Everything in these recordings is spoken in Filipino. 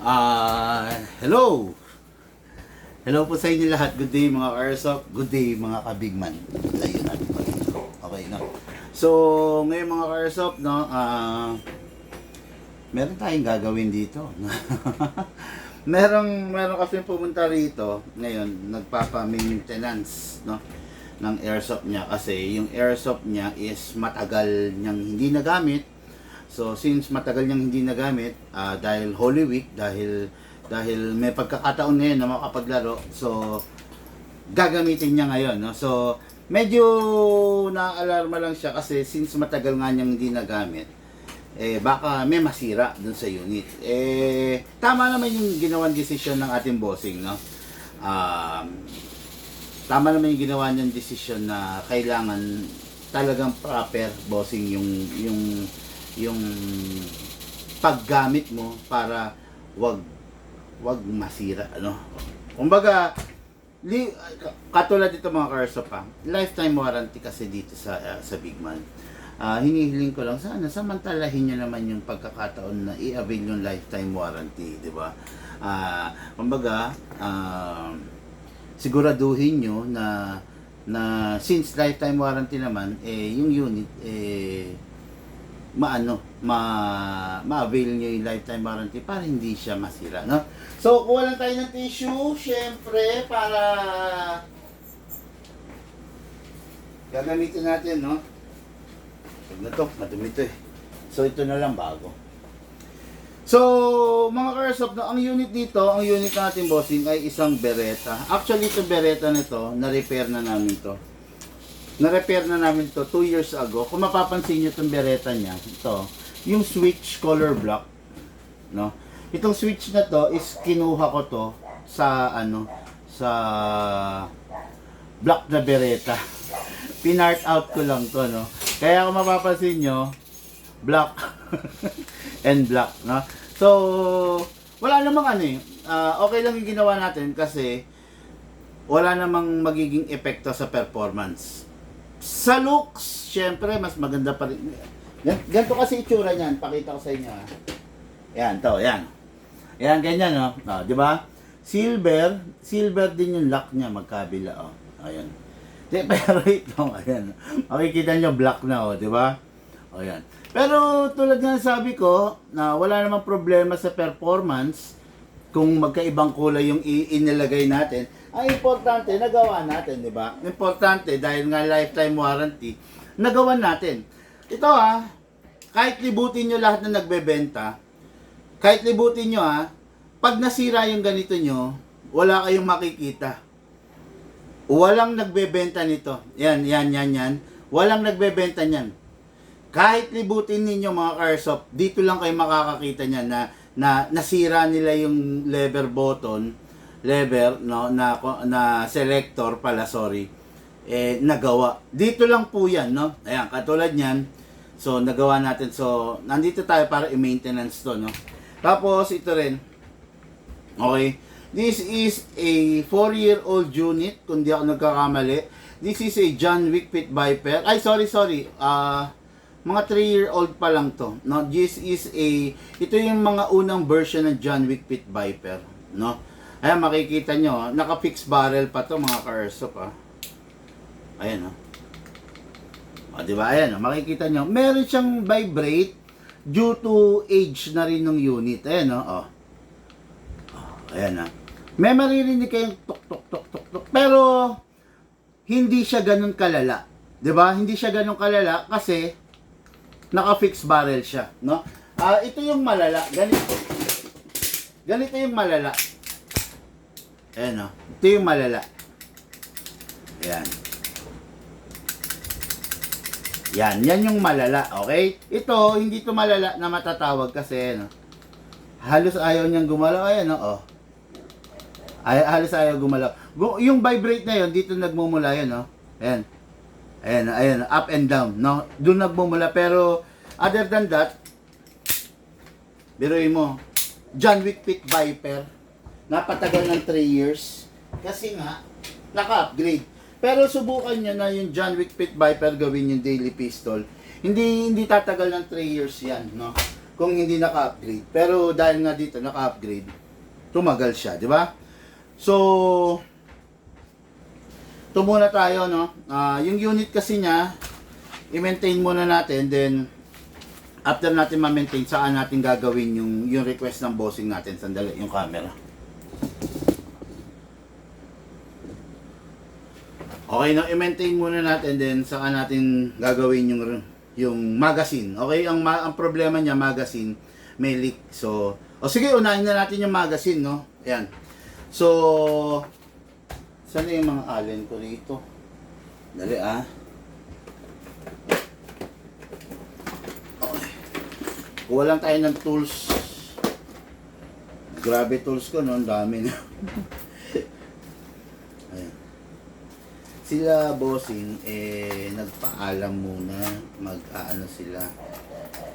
Hello! Hello po sa inyo lahat. Good day mga Airsoft. Good day mga kabigman. Layo natin pa dito. Okay, no? So, ngayon mga Airsoft, no? Meron tayong gagawin dito. meron kasi pumunta rito. Ngayon, nagpapa-maintenance, no? Ng airsoft niya. Kasi yung airsoft niya is matagal niyang hindi nagamit. So since matagal niyang hindi nagamit, dahil Holy Week, dahil may pagkakataon na yun na makapaglaro, so gagamitin niya ngayon, no? So medyo na-alarma lang siya kasi since matagal nga niyang hindi nagamit, baka may masira dun sa unit. Tama naman yung ginawang decision ng ating bossing, no? Tama naman yung ginawa niyang decision na kailangan talagang proper bossing yung paggamit mo para wag masira, ano. Kumbaga katulad dito mga Airsoft pa, lifetime warranty kasi dito sa Bigman. Hinihiling ko lang sana samantalahin niyo naman yung pagkakataon na i-avail yung lifetime warranty, di ba? Kumbaga siguraduhin nyo na since lifetime warranty naman, yung unit ma-avail nyo yung lifetime warranty para hindi siya masira, no? So, kuha lang tayo ng tissue, syempre, para gagamitin natin, no? Pag na to, madumi to eh. So, ito na lang bago. So, mga Airsoft, no, ang unit dito, ang unit natin bossing ay isang Beretta. Actually, itong Beretta nito, na-repair na namin to. Na-repair na namin to 2 years ago. Kung mapapansin nyo itong Beretta niya, ito, yung switch color block, no? Itong switch na to is kinuha ko to sa sa block na Beretta. Pinart out ko lang to, no? Kaya kung mapapansin nyo, black and black, no? So, wala namang okay lang yung ginawa natin kasi wala namang magiging epekto sa performance. Sa looks, syempre, mas maganda pa rin. Ganito kasi itsura niyan. Pakita ko sa inyo. Yan, to, yan. Yan, ganyan, no? Di ba? Silver din yung lock niya, magkabila, oh. Ayan. Pero ito, ayan. Makikita niyo black na, di ba? O yan. Pero tulad nga sabi ko, na wala namang problema sa performance kung magkaibang kulay yung inilagay natin. Ang importante, nagawa natin, di ba? Importante, dahil nga lifetime warranty, nagawa natin. Ito kahit libutin nyo lahat na nagbebenta, kahit libutin nyo pag nasira yung ganito nyo, wala kayong makikita. Walang nagbebenta nito. Yan. Walang nagbebenta niyan. Kahit libutin ninyo mga Airsoft, dito lang kayo makakakita niyan na nasira nila yung lever, no, na selector pala, sorry. Nagawa. Dito lang po 'yan, no? Ayan, katulad niyan. So nagawa natin. So nandito tayo para i-maintenance 'to, no? Tapos ito rin. Okay. This is a 4-year-old unit, kung di ako nagkakamali. This is a John Wick Pit Viper. Ay, sorry. Mga 3-year-old pa lang to, no? Ito yung mga unang version ng John Wick Pit Viper, no? Ayan, makikita nyo, naka-fixed barrel pa to mga Airsoft, Ayan, diba? Ayan, makikita nyo, meron siyang vibrate due to age na rin ng unit. Ayan, ayan, may maririnig kayong tuk. Pero hindi siya ganun kalala, diba? Hindi siya ganun kalala kasi naka-fixed barrel siya, no? Ito yung malala, ganito yung malala. Ayan, ito yung malala. Ayan. Yan yung malala, okay? Ito, hindi to malala na matatawag kasi, halos ayaw niyang gumalaw, ayan, halos ayaw gumalaw. Yung vibrate na yon dito nagmumula yan, ayan. Ayan, up and down, no? Doon nagmumula, pero other than that, biruin mo, John Wick Pit Viper, napatagal ng 3 years, kasi nga, naka-upgrade. Pero subukan nyo na yung John Wick Pit Viper gawin yung daily pistol. Hindi tatagal ng 3 years yan, no? kung hindi naka-upgrade. Pero dahil nga dito naka-upgrade, tumagal siya, di ba? So, ito muna tayo, no? Yung unit kasi niya, i-maintain muna natin, then after natin ma-maintain, saan natin gagawin yung request ng bossing natin. Sandali, yung camera. Okay, no? I-maintain muna natin, then saan natin gagawin yung magazine. Okay, ang problema niya, magazine, may leak. So, sige, unahin na natin yung magazine, no? Ayan. So, saan na yung mga allen ko rito? Dali, Okay. Kuha lang tayo ng tools. Grabe tools ko, no? Ang dami na. Ayan. Sila bossing, nagpaalam muna, mag-aano sila,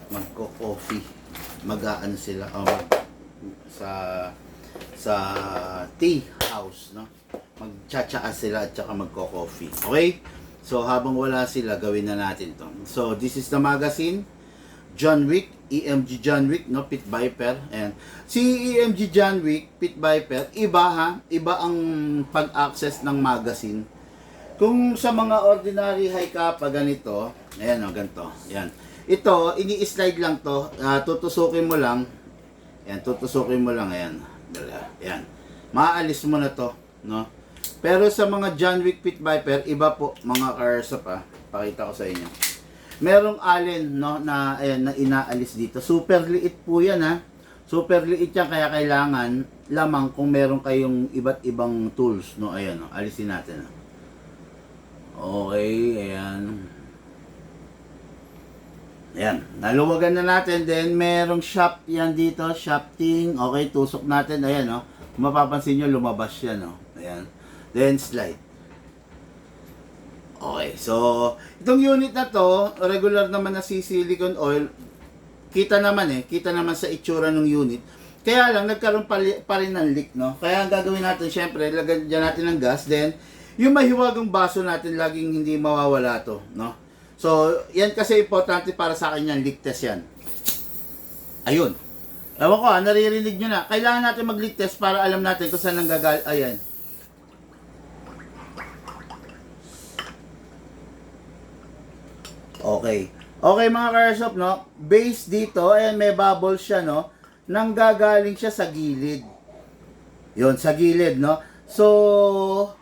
magko-coffee, mag-aano sila, sa tea house, no? Magtsatsaa sila at saka magko-coffee. Okay? So, habang wala sila, gawin na natin to. So, this is the magazine, John Wick, EMG John Wick, no? Pit Viper. And si EMG John Wick, Pit Viper, iba ang pag-access ng magazine. Kung sa mga ordinary high kappa ganito, ayan o, ganito, ayan. Ito, ini-slide lang to, tutusukin mo lang, ayan, tutusukin mo lang, ayan, ayan. Maaalis mo na to, no? Pero sa mga John Wick Pit Viper, iba po, mga cars pakita ko sa inyo. Merong allen, no, na, ayan, na inaalis dito. Super liit po yan, ha. Super liit yan, kaya kailangan lamang kung meron kayong iba't ibang tools, no, ayan, no, alisin natin, no. Okay, ayan. Ayan, naluwagan na natin. Then, merong shaft yan dito, shafting. Okay, tusok natin. Ayan, no. Mapapansin nyo, lumabas yan, no. Ayan. Then, slide. Okay, so, itong unit na to, regular naman na silicone oil. Kita naman sa itsura ng unit. Kaya lang, nagkaroon pa rin ng leak, no. Kaya ang gagawin natin, syempre, lagyan natin ng gas. Then, yung mahiwagang baso natin, laging hindi mawawala to, no? So, yan kasi importante para sa akin yan, leak test yan. Ayun. Ewan ko naririnig nyo na. Kailangan natin mag-leak test para alam natin kung saan nanggagal. Ayan. Okay. Okay mga Carshop, no? Base dito, ayan, may bubble siya, no? Nanggagaling siya sa gilid. Yun, sa gilid, no? So,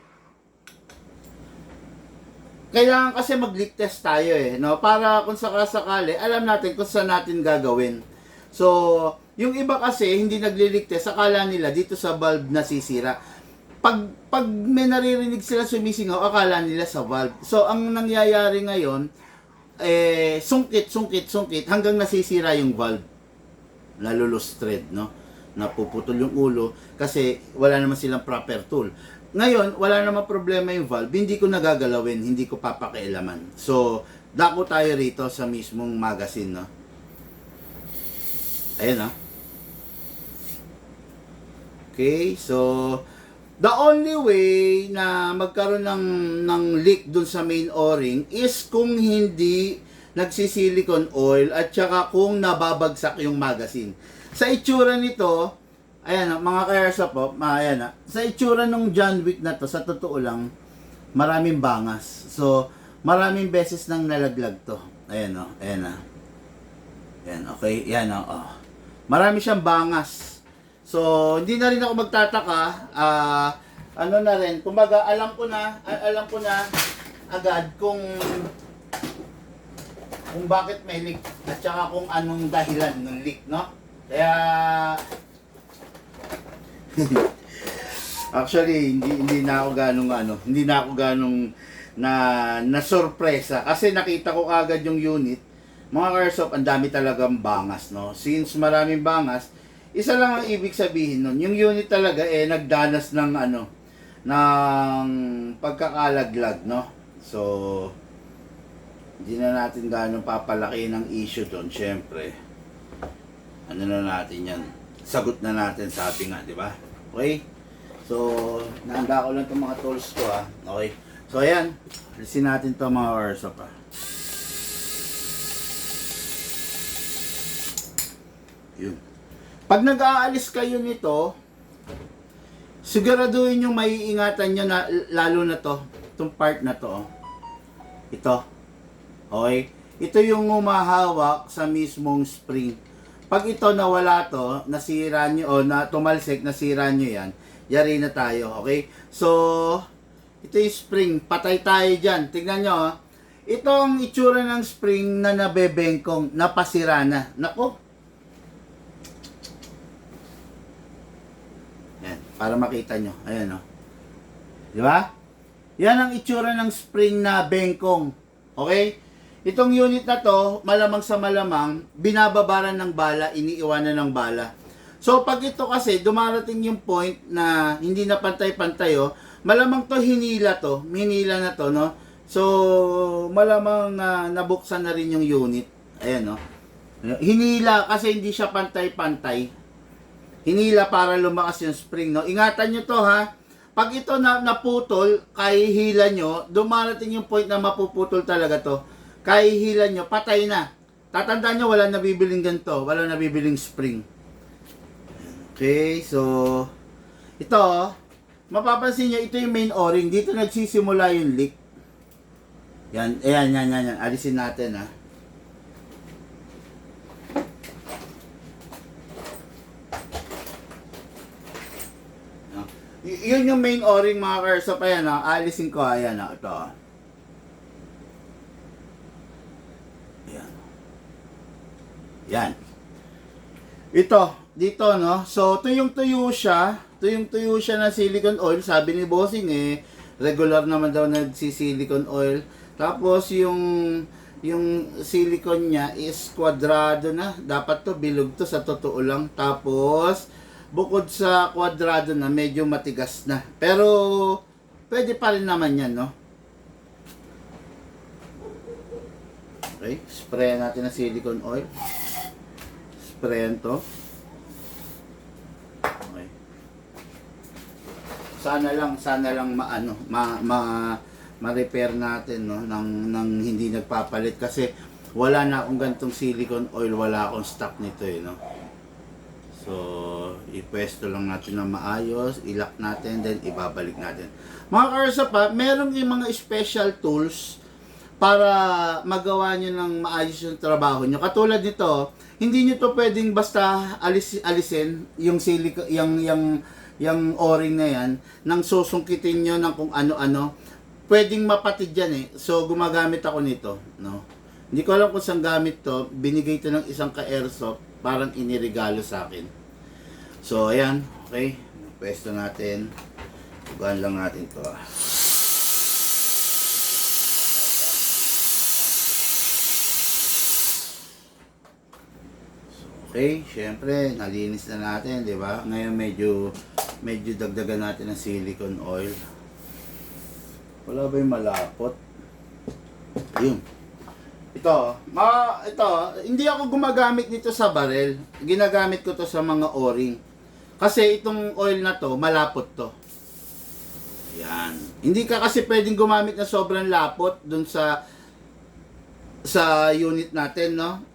kailangan kasi mag-leak test tayo no? Para kung sakasakali, alam natin kung saan natin gagawin. So, yung iba kasi hindi nagli-leak test, akala nila dito sa valve nasisira. Pag may naririnig sila sumisingaw, akala nila sa valve. So, ang nangyayari ngayon, sungkit hanggang nasisira yung valve. Nalulus thread, no? Napuputol yung ulo kasi wala naman silang proper tool. Ngayon, wala namang problema yung valve, hindi ko nagagalawin, hindi ko papakialaman. So, dako tayo rito sa mismong magazine, no? Ayan, Okay, so, the only way na magkaroon ng leak dun sa main o-ring is kung hindi nagsisilicone oil at saka kung nababagsak yung magazine. Sa itsura nito, ayan mga kayarsa po, ayan sa itsura ng John Wick na to, sa totoo lang, maraming bangas. So, maraming beses nang nalaglag to. Ayan ayan Ayan, okay, ayan marami siyang bangas. So, hindi na rin ako magtataka, ano na rin, kumbaga, alam ko na agad kung bakit may leak at saka kung anong dahilan ng leak, no? Kaya, actually hindi na ako ganong na sorpresa kasi nakita ko agad yung unit. Mga Carshop, ang dami talagang bangas, no? Since maraming bangas, isa lang ang ibig sabihin nun, yung unit talaga nagdanas ng ng pagkakalaglag, no? So, hindi na natin ganong papalaki ng issue doon, syempre. Ano na natin yan? Sagot na natin, sabi nga, di ba? Okay? So, nahanda ko lang itong mga tools ko, Okay? So, ayan. Alisin natin ito mga Carshop, Yun. Pag nag-aalis kayo nito, siguraduhin yung maiingatan nyo na, lalo na to, itong part na to. Oh. Ito. Okay? Ito yung humahawak sa mismong spring. Pag ito nawala to, nasira nyo, o na tumalsik, nasira nyo yan, yari na tayo. Okay? So, ito yung spring. Patay tayo dyan. Tignan nyo, oh. Itong itsura ng spring na nabebengkong, napasira na. Nako. Yan, para makita nyo. Ayan, oh. Di ba? Yan ang itsura ng spring na bengkong. Okay? Itong unit na to, malamang sa malamang, binababaran ng bala, iniiwanan ng bala. So, pag ito kasi, dumarating yung point na hindi na pantay-pantay, oh, malamang to hinila na to, no? So, malamang nabuksan na rin yung unit. Ayan, no? Hinila kasi hindi siya pantay-pantay. Hinila para lumakas yung spring, no? Ingatan nyo to, ha? Pag ito naputol, kaya hila nyo, dumarating yung point na mapuputol talaga to. Kaya hila nyo, patay na. Tatandaan nyo, wala nabibiling ganito. Wala nabibiling spring. Okay, so, ito, mapapansin nyo, ito yung main o-ring. Dito nagsisimula yung leak. Yan, yan. Alisin natin, ha? Yun yung main o-ring, mga karsop. Ayan, ha? Alisin ko, ayan, ha? Ito, ha? Yan. Ito, dito, no? So, tuyong-tuyo siya na silicone oil. Sabi ni Bossing, regular naman daw nagsi-silicone oil. Tapos, yung silicone niya is kwadrado na. Dapat to, bilog to, sa totoo lang. Tapos, bukod sa kwadrado na, medyo matigas na. Pero, pwede pa rin naman yan, no? Okay, spray natin ng silicone oil. Sprayan to. Okay. Sana lang ma-repair natin, no, nang hindi nagpapalit kasi wala na akong gantong silicone oil, wala akong stock nito, no. So, ipwesto lang natin na maayos, ilock natin, then ibabalik natin. Mga karsap, meron yung mga special tools para magawa nyo ng maayos yung trabaho nyo. Katulad nito, hindi nyo to pwedeng basta alisin yung silicone, yung o-ring na yan, nang susungkitin nyo ng kung ano-ano. Pwedeng mapatid yan, So, gumagamit ako nito, no? Hindi ko alam kung saan gamit to. Binigay to ng isang ka-airsoft, parang inirigalo sa akin. So, ayan. Okay. Pwesto natin. Tugaan lang natin to. Okay, syempre, nalinis na natin, di ba? Ngayon medyo dagdagan natin ng silicone oil. Wala ba yung malapot? Ayun. Ito, hindi ako gumagamit nito sa barrel. Ginagamit ko to sa mga o-ring. Kasi itong oil na to, malapot to. Yan. Hindi ka kasi pwedeng gumamit na sobrang lapot dun sa unit natin, no?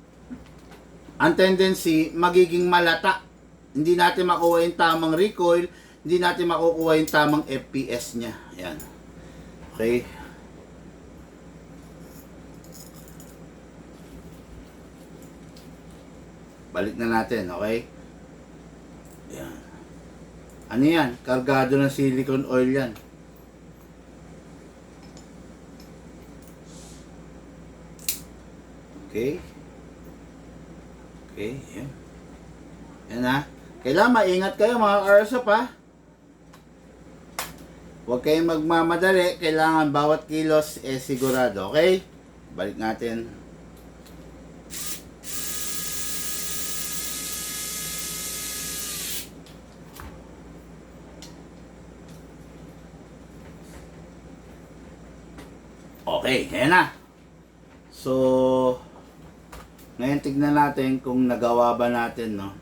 Ang tendency, magiging malata. Hindi natin makuha yung tamang recoil, hindi natin makukuha yung tamang FPS niya. Ayan. Okay. Balik na natin, okay? Ayan. Ano yan? Kargado ng silicone oil yan. Okay. Okay, yan. Yan, ha. Kailangan maingat kayo, mga karsop, ha. Huwag kayong magmamadali. Kailangan bawat kilos sigurado, okay? Balik natin. Okay, yan na. So, ngayon tignan natin kung nagawa ba natin, no.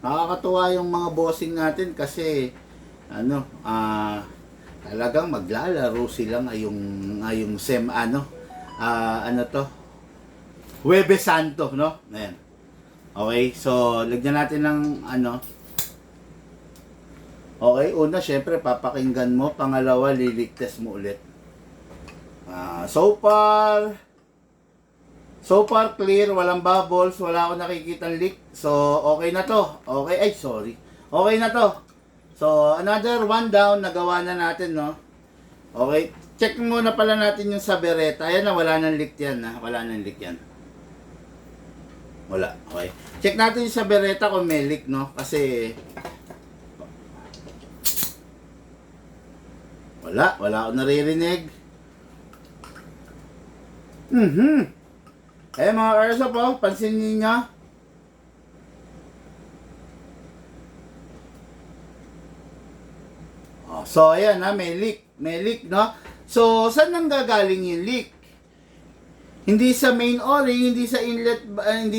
Nakakatuwa yung mga bossing natin kasi talagang maglalaro sila ngayong Huwebes Santo, no. Ayan. Okay, so lagyan natin ng ano. Okay, una syempre papakinggan mo, pangalawa liligtas mo ulit. So far clear, walang bubbles, wala akong nakikitang leak. So okay na to. Okay, ay sorry. Okay na to. So another one down, nagawa na natin, no. Okay, check muna pala natin yung sa Beretta. Ayan na, wala nang leak yan, ha. Wala nang leak yan. Wala. Okay. Check natin yung sa Beretta kung may leak, no? Kasi wala akong naririnig. Eh mga Erso po, pansinin niyo. Oh, so ayan ha, may leak, no? So saan nang gagaling yung leak? Hindi sa main o-ring, hindi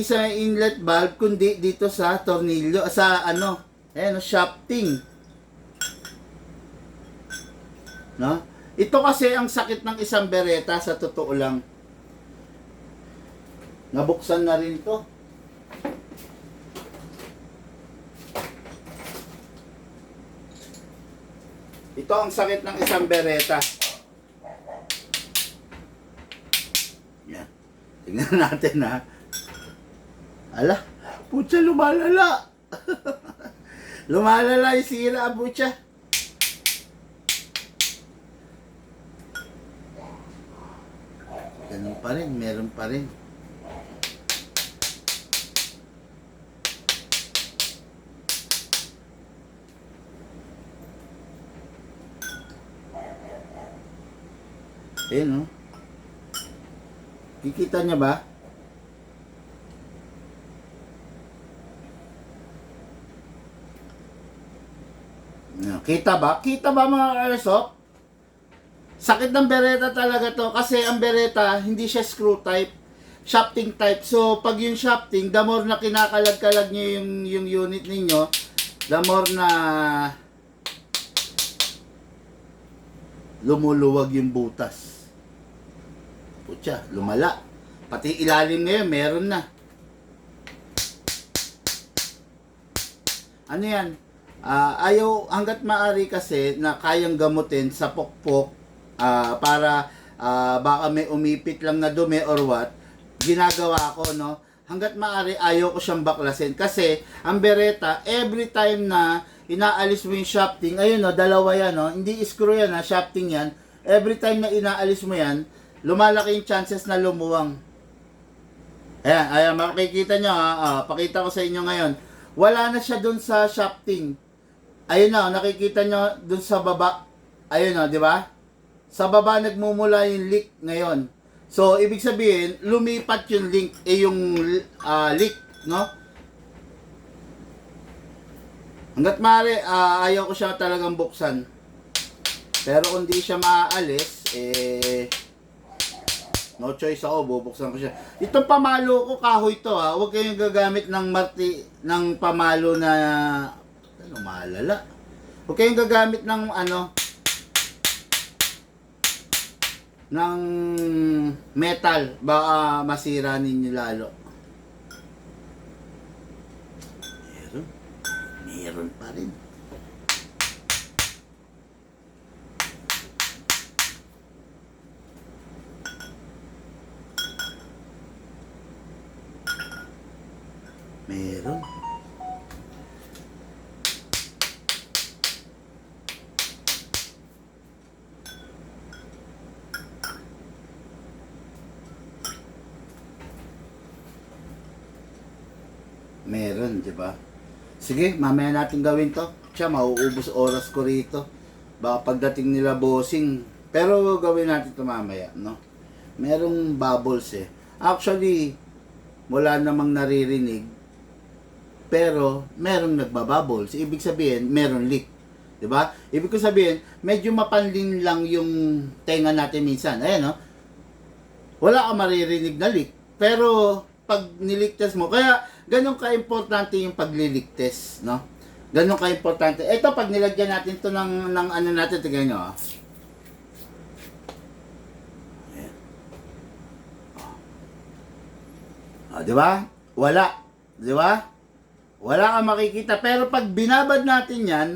sa inlet valve, kundi dito sa tornilyo, sa ano, shafting. No? Ito kasi ang sakit ng isang Beretta, sa totoo lang. Nabuksan na rin to. Ito ang sakit ng isang Beretta. Yan. Tingnan natin, ha. Ala, putya, lumalala. Lumalala yung sira, putya. Ganun pa rin, meron pa rin. Ayan, no? Kikita niya ba? Kita ba? Kita ba mga Airsoft? Sakit ng Beretta talaga to. Kasi ang Beretta, hindi siya screw type. Shafting type. So, pag yung shafting, the more na kinakalag-kalag nyo yung unit ninyo, the more na lumuluwag yung butas. Putya, lumala. Pati ilalim ngayon, meron na. Ano yan? Ayaw, hanggat maaari kasi na kayang gamutin sa pokpok para baka may umipit lang na dumi or what, ginagawa ko, no? Hanggat maaari, ayaw ko siyang baklasin. Kasi, ang Beretta, every time na inaalis mo yung shafting, ayun, no, dalawa yan, no? Hindi screw yan, ha? Shafting yan. Every time na inaalis mo yan, lumalaki yung chances na lumuwang. Ayan, makikita nyo, ha? Pakita ko sa inyo ngayon. Wala na siya dun sa shafting. Ayun na, nakikita nyo dun sa baba. Ayun na, di ba? Sa baba nagmumula yung leak ngayon. So, ibig sabihin, lumipat yung leak, no? Hanggat maaari, ayaw ko siya talagang buksan. Pero kung di siya maaalis, no choice ako, bubuksan ko siya. Itong pamalo ko, kahoy to, ha. Huwag kayong gagamit ng pamalo na malala. Huwag kayong gagamit ng ng metal, baka masira ninyo lalo. Meron pa rin. Meron. Meron, di ba? Sige, mamaya natin gawin to. Siya, mauubos oras ko rito. Baka pagdating nila bossing. Pero gawin natin to mamaya, no? Merong bubbles eh. Actually, wala namang naririnig. Pero, merong nagbabubbles. Ibig sabihin, meron leak. Di ba? Ibig ko sabihin, medyo mapanlin lang yung tenga natin minsan. Ayan, no? Wala ka maririnig na leak. Pero, pag niligtas mo, kaya ganun ka-importante yung pagliligtas, no? Ganun ka-importante. Ito, pag nilagyan natin to ng ano natin, tignan nyo, di ba? Wala. Di ba? Wala kang makikita. Pero pag binabad natin yan,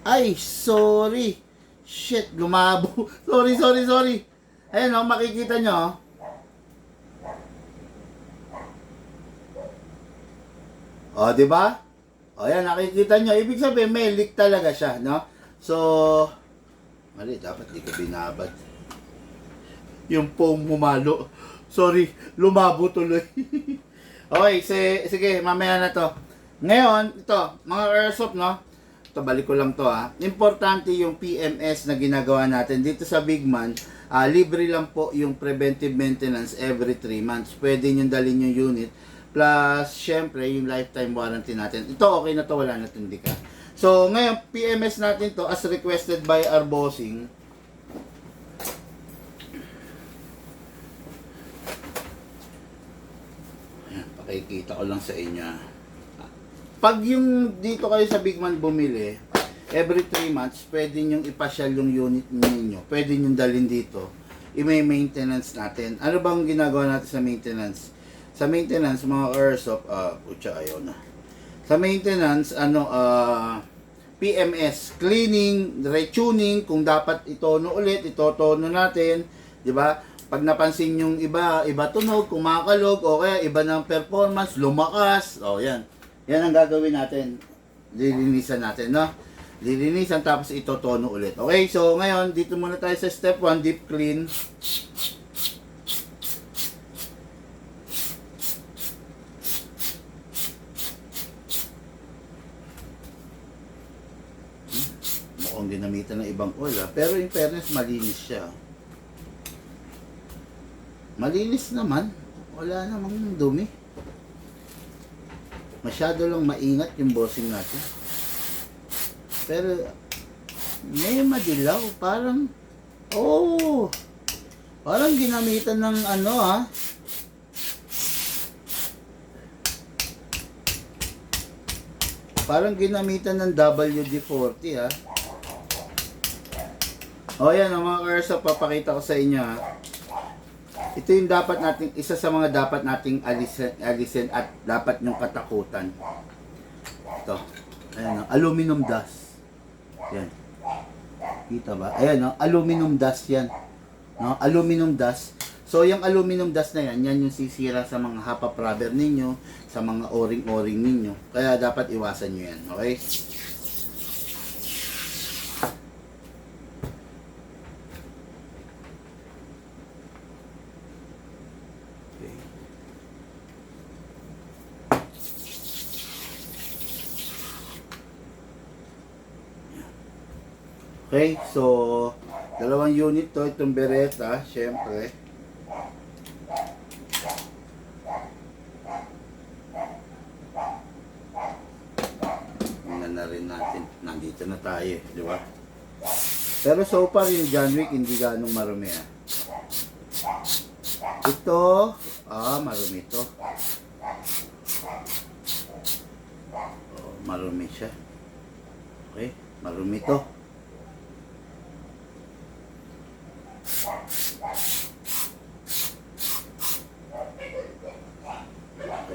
ay, sorry. Shit, lumabo. Sorry. Ayan o, makikita nyo. O, di ba? O, yan, nakikita nyo. Ibig sabihin, may leak talaga siya, no? So, mali, dapat di ko binabad. Yung foam humalo. Sorry, lumabo tuloy. Okay, sige, mamaya na to. Ngayon, ito, mga airsoft, no? Ito, balik ko lang to, ha. Importante yung PMS na ginagawa natin. Dito sa Bigman, libre lang po yung preventive maintenance every 3 months. Pwede nyo dalhin yung unit. Plus, syempre, yung lifetime warranty natin. Ito, okay na to, wala na tindi ka. So, ngayon, PMS natin to as requested by our bossing. Ayan, pakikita ko lang sa inyo. Pag yung dito kayo sa Bigman bumili, every 3 months, pwede nyong ipasyal yung unit ninyo. Pwede nyong dalhin dito. I-maintenance natin. Ano bang ginagawa natin sa maintenance? Sa maintenance, mga airsoft, putya, ayaw na. Sa maintenance, PMS, cleaning, retuning, kung dapat itono ulit, itotono natin, di ba? Pag napansin yung iba tunog, kumakalog, o kaya iba ng performance, lumakas, o yan. Yan ang gagawin natin. Lilinisan natin, no? Lilinisan, tapos itotono ulit. Okay, so ngayon, dito muna tayo sa step 1, deep clean. Mukhang ginamitan ng ibang oil, pero in fairness, malinis siya. Malinis naman. Wala namang dumi. Masyado lang maingat yung bossing natin. Pero may madilaw, parang parang ginamitan ng parang ginamitan ng WD-40 ha. O yan, ang mga airsoft, papakita ko sa inyo ha. Ito yung dapat nating, isa sa mga dapat nating alisin at dapat yung katakutan. Ito. Ayan, aluminum dust. Yan. Kita ba? Ayan, aluminum dust yan. No? Aluminum dust. So, yung aluminum dust na yan, yan yung sisira sa mga hapa rubber ninyo, sa mga o-ring ninyo. Kaya dapat iwasan nyo yan. Okay? Okay, so dalawang unit to, itong Beretta, syempre. Tingnan na rin natin, nandito na tayo, di ba? Pero so far yung John Wick hindi ganong marumi ah. Ito, marumi to. Marumi siya. Okay, marumi to.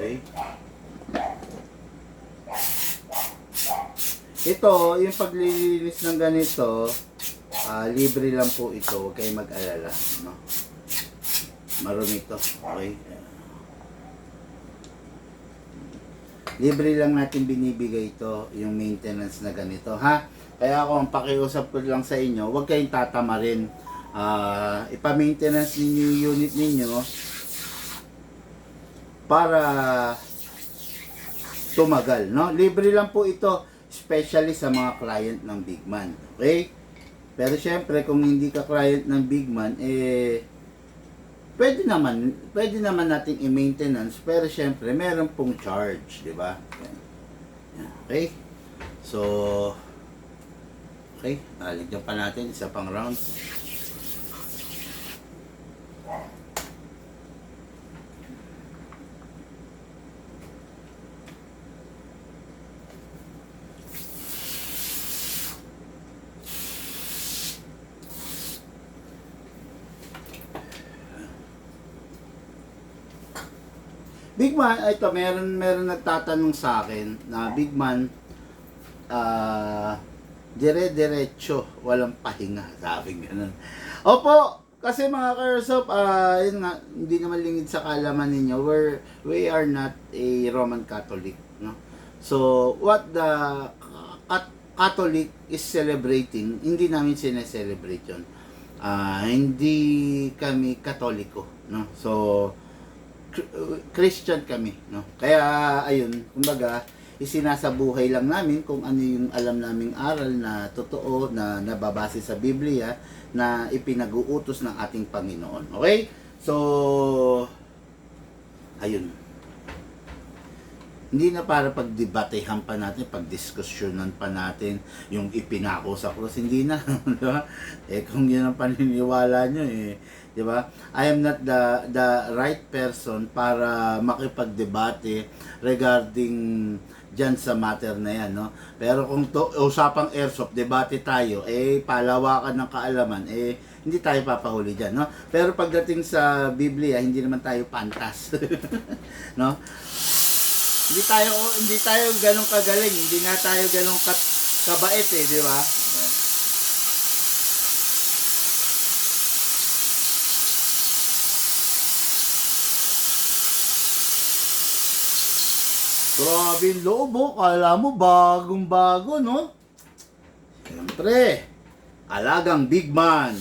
Okay. Ito, yung paglilinis ng ganito, libre lang po ito. Huwag kayong mag-alala. No? Marumi ito. Okay. Libre lang natin binibigay ito, yung maintenance na ganito. Ha? Kaya ako, ang pakiusap ko lang sa inyo, huwag kayong tatama rin. Ipa-maintenance ninyo yung unit ninyo para tumagal, no? Libre lang po ito, especially sa mga client ng Bigman, okay? Pero syempre, kung hindi ka client ng Bigman, pwede naman nating i-maintenance, pero syempre, meron pong charge, di ba? Okay? So, okay, naligyan pa natin isa pang round. Big Man, ito, meron nagtatanong sa akin na Big Man, dire-diretso, walang pahinga, sabi ganun. Opo, kasi mga Karsop, yun nga, hindi naman lingid sa kaalaman ninyo, we are not a Roman Catholic, no? So, what the Catholic is celebrating, hindi namin sineselebrate yun. Hindi kami Katoliko, no? So, Christian kami, no? Kaya ayun, kumbaga isinasabuhay lang namin kung ano yung alam naming aral na totoo na nababase sa Biblia na ipinag-uutos ng ating Panginoon. Okay? So ayun. Hindi na para pagdebatehan pa natin, pagdiskusyonan pa natin yung ipinako sa krus, hindi na, di ba? Kung yun ang paniniwala nyo, di ba? I am not the right person para makipagdebate regarding dyan sa matter na yan, no? Pero kung usapang airsoft, debate tayo, palawakan ng kaalaman, hindi tayo papahuli dyan, no? Pero pagdating sa Biblia, hindi naman tayo pantas, no? Hindi tayo ganong kagaling, hindi nga tayo ganong kabait di ba? Grabe yung loob, kala mo bagong-bago, no? Siyempre, alagang Big Man.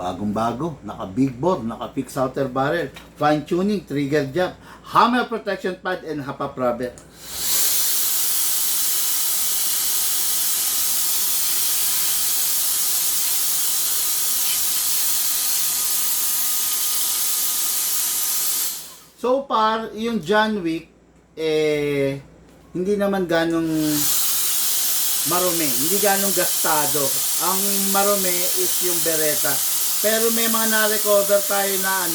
Bagong-bago, naka-big bore, naka-fixed outer barrel, fine-tuning, trigger job, hammer protection pad, and hapap rubber. So far, yung John Wick, hindi naman ganong marumi, hindi ganong gastado. Ang marumi is yung Beretta. Pero may mga na-recover tayo na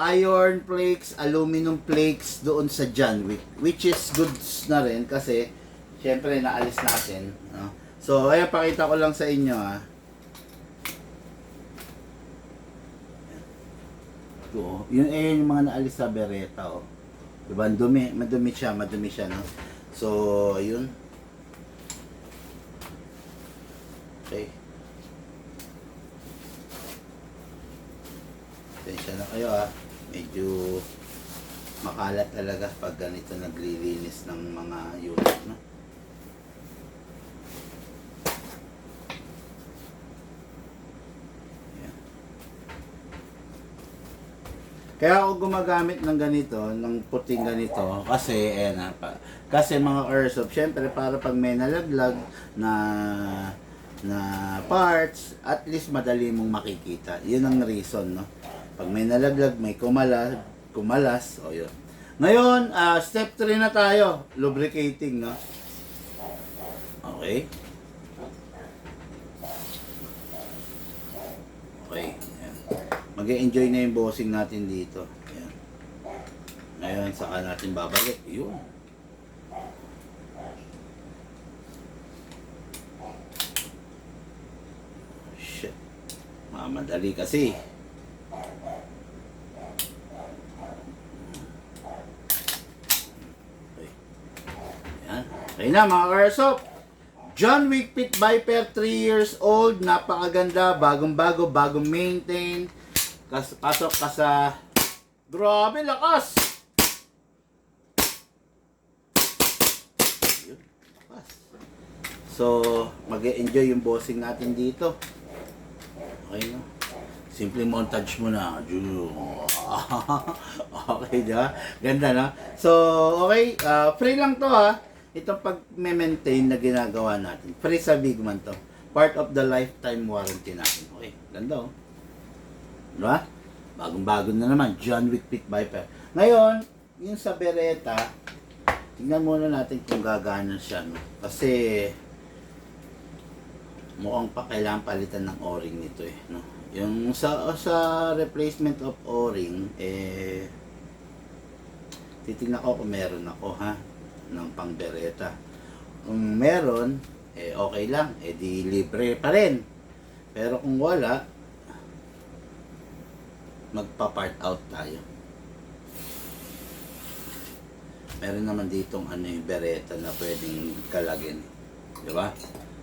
iron flakes, aluminum flakes doon sa John Wick, which is goods na rin kasi syempre naalis natin, no? So ayan, pakita ko lang sa inyo yun yung mga naalis sa Beretta, diba? Madumi siya, no? So ayun. Okay. Tensya na kayo medyo makalat talaga pag ganito naglilinis ng mga unit, no? Ayan. Kaya ako gumagamit ng ganito, ng puting ganito, kasi kasi mga airsoft, syempre para pag may nalaglag na parts, at least madali mong makikita. Yun ang reason, no? Pag may nalaglag, may kumalas, yun. Ngayon, step 3 na tayo, lubricating, no? Okay. Okay. Mag-e-enjoy na yung bossing natin dito. Ayan. Ngayon, saka natin babalik. Yun. Shit. Madali kasi. Okay. Ayan. Okay na mga Airsoft. John Wick Pit Viper, 3 years old. Napakaganda. Bagong-bago, bagong maintain. Pasok ka sa... Grabe, lakas! Yun, lakas. So, mag-e-enjoy yung bossing natin dito. Okay, no? Simple montage mo na. Okay, diba? Ganda, no? So, okay. Free lang to, Itong pag-maintain na ginagawa natin. Free sa Big Man to. Part of the lifetime warranty natin. Okay, ganda, Diba? Bagong-bago na naman. John Wick Pit Viper. Ngayon, yung sa Beretta, tingnan muna natin kung gagana siya, no? Kasi, mukhang pa kailangan palitan ng o-ring nito eh, no? Yung sa replacement of o-ring, titingnan ko kung meron ako, ha, ng pang Beretta. Kung meron, okay lang, di libre pa rin. Pero kung wala, magpa-part out tayo. Meron naman ditong yung Beretta na pwedeng kalagin, di ba?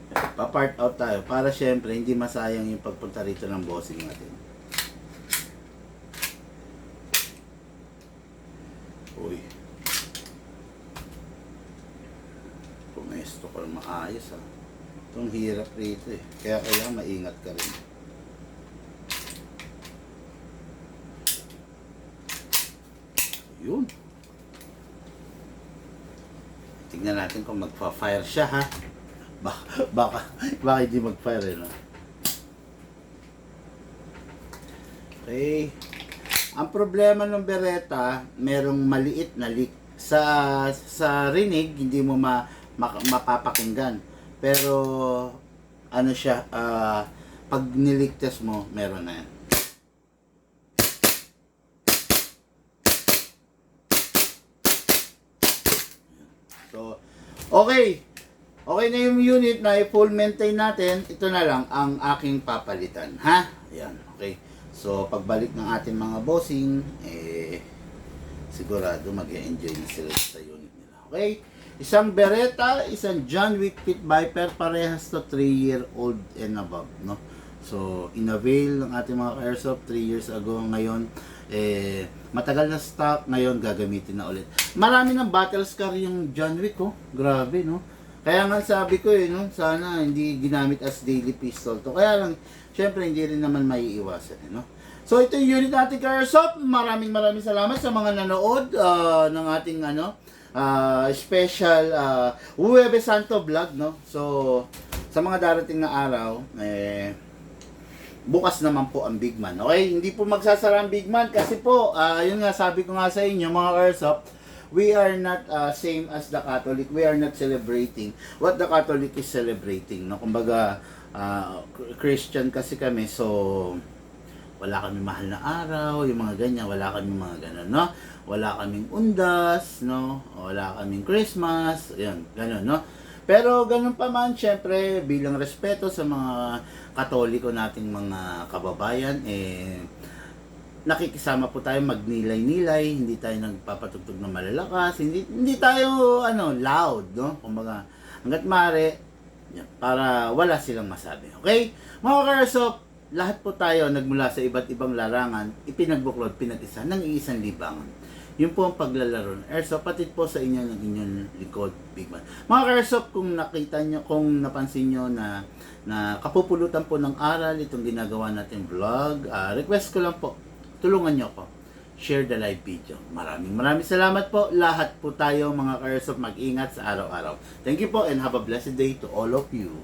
Pa-part out tayo para syempre hindi masayang yung pagpunta rito ng bossing natin. Uy, pumesto ko lang maayos, ha. Itong hirap rito eh, kaya kailangan maingat ka rin. Yun, tingnan natin kung magpa-fire siya, ha. Baka hindi mag-fire, no? Okay. Ang problema ng Beretta, merong maliit na leak. Sa rinig, hindi mo mapapakinggan. Pero, ano siya, pag nileak test mo, meron na yan. So, okay. Okay na yung unit na i-full maintain natin, ito na lang ang aking papalitan, ha? Ayan, okay. So, pagbalik ng ating mga bossing, sigurado mag-e-enjoy na sila sa unit nila. Okay? Isang Beretta, isang John Wick Pit Viper, parehas to 3-year-old and above, no? So, in-avail ng ating mga airsoft 3 years ago. Ngayon, matagal na stock, ngayon gagamitin na ulit. Marami ng battle scar yung John Wick, oh. Grabe, no? Kaya nga sabi ko no, sana hindi ginamit as daily pistol to. Kaya lang, syempre hindi rin naman maiiwasan, no? So ito yung unit natin Airsoft. Maraming salamat sa mga nanood ng ating special Huwebes Santo vlog, no? So sa mga darating na araw, bukas naman po ang Big Man. Okay, hindi po magsasara ang Big Man kasi po, yun nga sabi ko nga sa inyo mga Airsoft, we are not same as the Catholic. We are not celebrating what the Catholic is celebrating, no? Kumbaga, Christian kasi kami, so wala kami mahal na araw, yung mga ganyan, wala kami mga ganun, no? Wala kaming undas, no? Wala kaming Christmas, yan, ganun, no? Pero ganun pa man, syempre, bilang respeto sa mga Katoliko nating mga kababayan, nakikisama po tayo magnilay-nilay, hindi tayo nagpapatugtog ng malalakas, hindi tayo loud, no? Kumbaga, hangga't maaari, para wala silang masabi. Okay? Mga Airsoft, lahat po tayo nagmula sa iba't ibang larangan, ipinagbuklod, pinag-isa ng iisang libangan. Yun po ang paglalaro ng Airsoft, patid po sa inyo ng inyong likod, Big Man. Mga Airsoft, kung nakita nyo, kung napansin nyo na kapupulutan po ng aral itong ginagawa natin vlog, request ko lang po, tulungan nyo ako. Share the live video. Maraming salamat po. Lahat po tayo mga Airsoft mag-ingat sa araw-araw. Thank you po and have a blessed day to all of you.